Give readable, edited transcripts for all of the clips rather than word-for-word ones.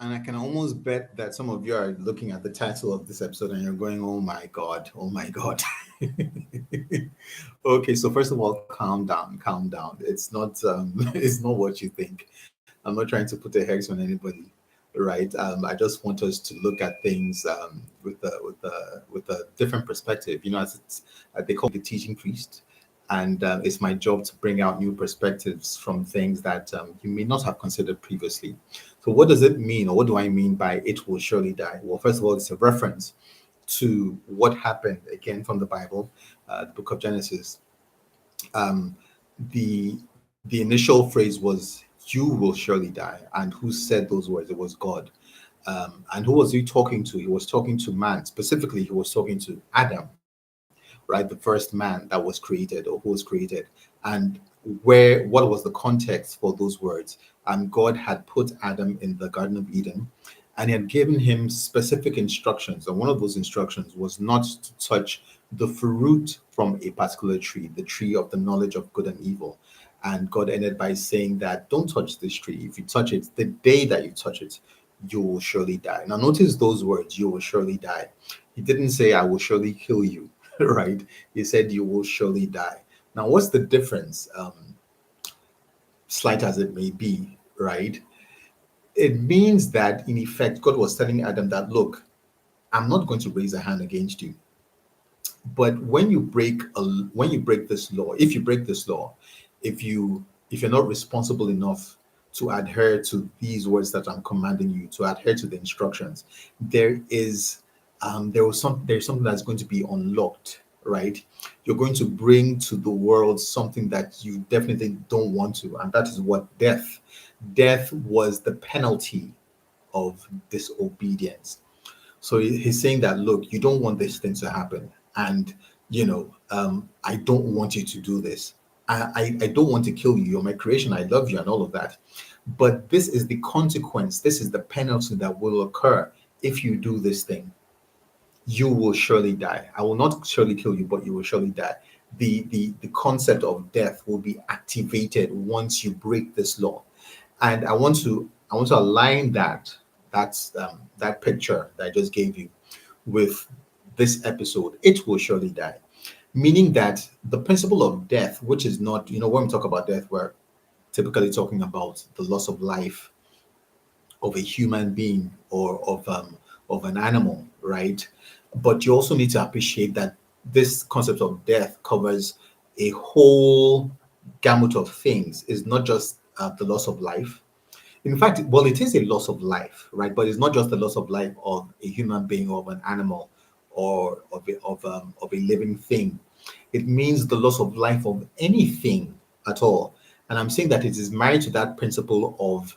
And I can almost bet that some of you are looking at the title of this episode and you're going, oh my God, oh my God. Okay, so first of all, calm down, calm down. It's not what you think. I'm not trying to put a hex on anybody, right? I just want us to look at things with a different perspective. As they call me the teaching priest, and it's my job to bring out new perspectives from things that you may not have considered previously. So, what does it mean, or what do I mean by "it will surely die"? Well, first of all, it's a reference to what happened again from the Bible, the book of Genesis. um, the initial phrase was "you will surely die," and who said those words? It was God. And who was he talking to? He was talking to man. Specifically, he was talking to Adam, right? The first man that was created, or who was created. And what was the context for those words? God had put Adam in the Garden of Eden, and he had given him specific instructions. And one of those instructions was not to touch the fruit from a particular tree, the tree of the knowledge of good and evil. And God ended by saying that don't touch this tree. If you touch it, the day that you touch it, you will surely die. Now, notice those words, you will surely die. He didn't say, I will surely kill you, right? He said, you will surely die. Now, what's the difference? Slight as it may be, right? It means that, in effect, God was telling Adam that, look, I'm not going to raise a hand against you. But when you break this law, if you break this law, if you're not responsible enough to adhere to these words that I'm commanding you, to adhere to the instructions, there's something that's going to be unlocked, right? You're going to bring to the world something that you definitely don't want to, and that is what death was the penalty of disobedience. So he's saying that, look, you don't want this thing to happen. And, I don't want you to do this. I don't want to kill you. You're my creation. I love you and all of that. But this is the consequence. This is the penalty that will occur if you do this thing. You will surely die. I will not surely kill you, but you will surely die. The concept of death will be activated once you break this law. And I want to align that picture that I just gave you with this episode. It will surely die, meaning that the principle of death, which is not, when we talk about death, we're typically talking about the loss of life of a human being, or of an animal, right? But you also need to appreciate that this concept of death covers a whole gamut of things. It's not just the loss of life. In fact, well, it is a loss of life, right? But it's not just the loss of life of a human being, or of an animal, or of a living thing. It means the loss of life of anything at all. And I'm saying that it is married to that principle of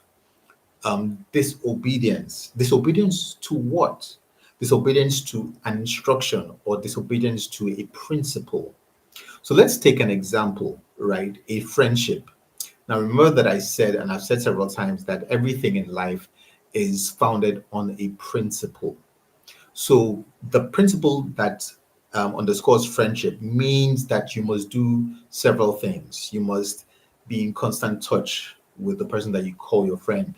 disobedience. Disobedience to what? Disobedience to an instruction, or disobedience to a principle. So let's take an example, right? A friendship. Now, remember that I said, and I've said several times, that everything in life is founded on a principle. So the principle that underscores friendship means that you must do several things. You must be in constant touch with the person that you call your friend.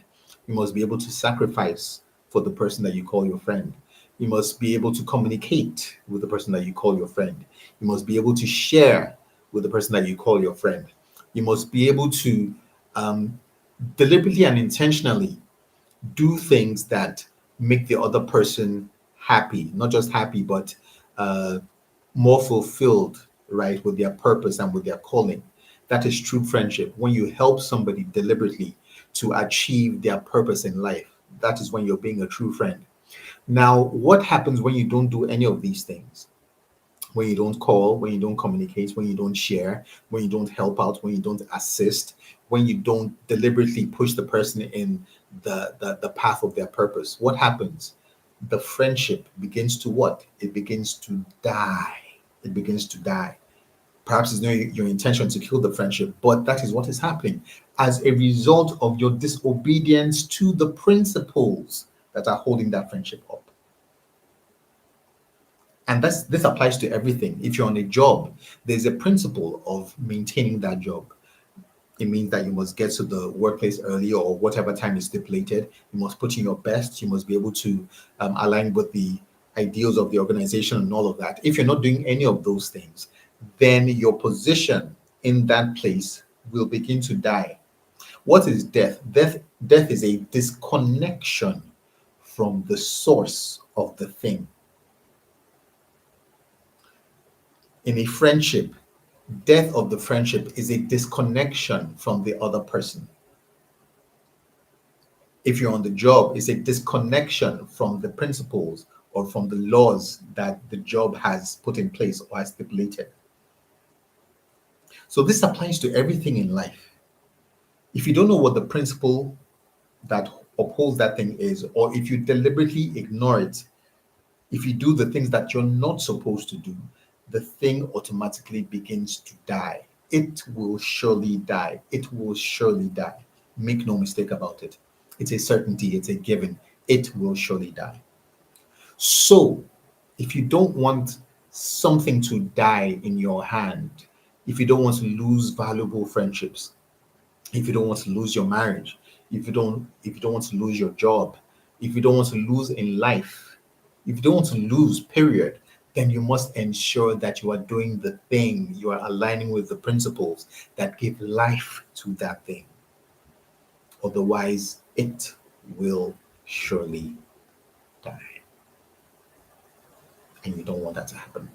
You must be able to sacrifice for the person that you call your friend. You must be able to communicate with the person that you call your friend. You must be able to share with the person that you call your friend. You must be able to um, deliberately and intentionally do things that make the other person happy, not just happy, but uh, more fulfilled, right, with their purpose and with their calling. That is true friendship. When you help somebody deliberately to achieve their purpose in life, that is when you're being a true friend. Now, what happens when you don't do any of these things? When you don't call, when you don't communicate, when you don't share, when you don't help out, when you don't assist, when you don't deliberately push the person in the path of their purpose, what happens? The friendship begins to what? It begins to die. It begins to die. Perhaps it's not your intention to kill the friendship, but that is what is happening as a result of your disobedience to the principles that are holding that friendship up. And this applies to everything. If you're on a job, there's a principle of maintaining that job. It means that you must get to the workplace early or whatever time is stipulated. You must put in your best. You must be able to align with the ideals of the organization and all of that. If you're not doing any of those things, then your position in that place will begin to die. What is death? Death is a disconnection from the source of the thing. In a friendship, death of the friendship is a disconnection from the other person. If you're on the job, it's a disconnection from the principles or from the laws that the job has put in place or has stipulated. So this applies to everything in life. If you don't know what the principle that upholds that thing is, or if you deliberately ignore it, if you do the things that you're not supposed to do, the thing automatically begins to die. It will surely die. It will surely die. Make no mistake about it. It's a certainty, it's a given. It will surely die. So, if you don't want something to die in your hand, if you don't want to lose valuable friendships, if you don't want to lose your marriage, if you don't want to lose your job, if you don't want to lose in life, if you don't want to lose, period, then you must ensure that you are doing the thing, you are aligning with the principles that give life to that thing. Otherwise, it will surely die. And you don't want that to happen.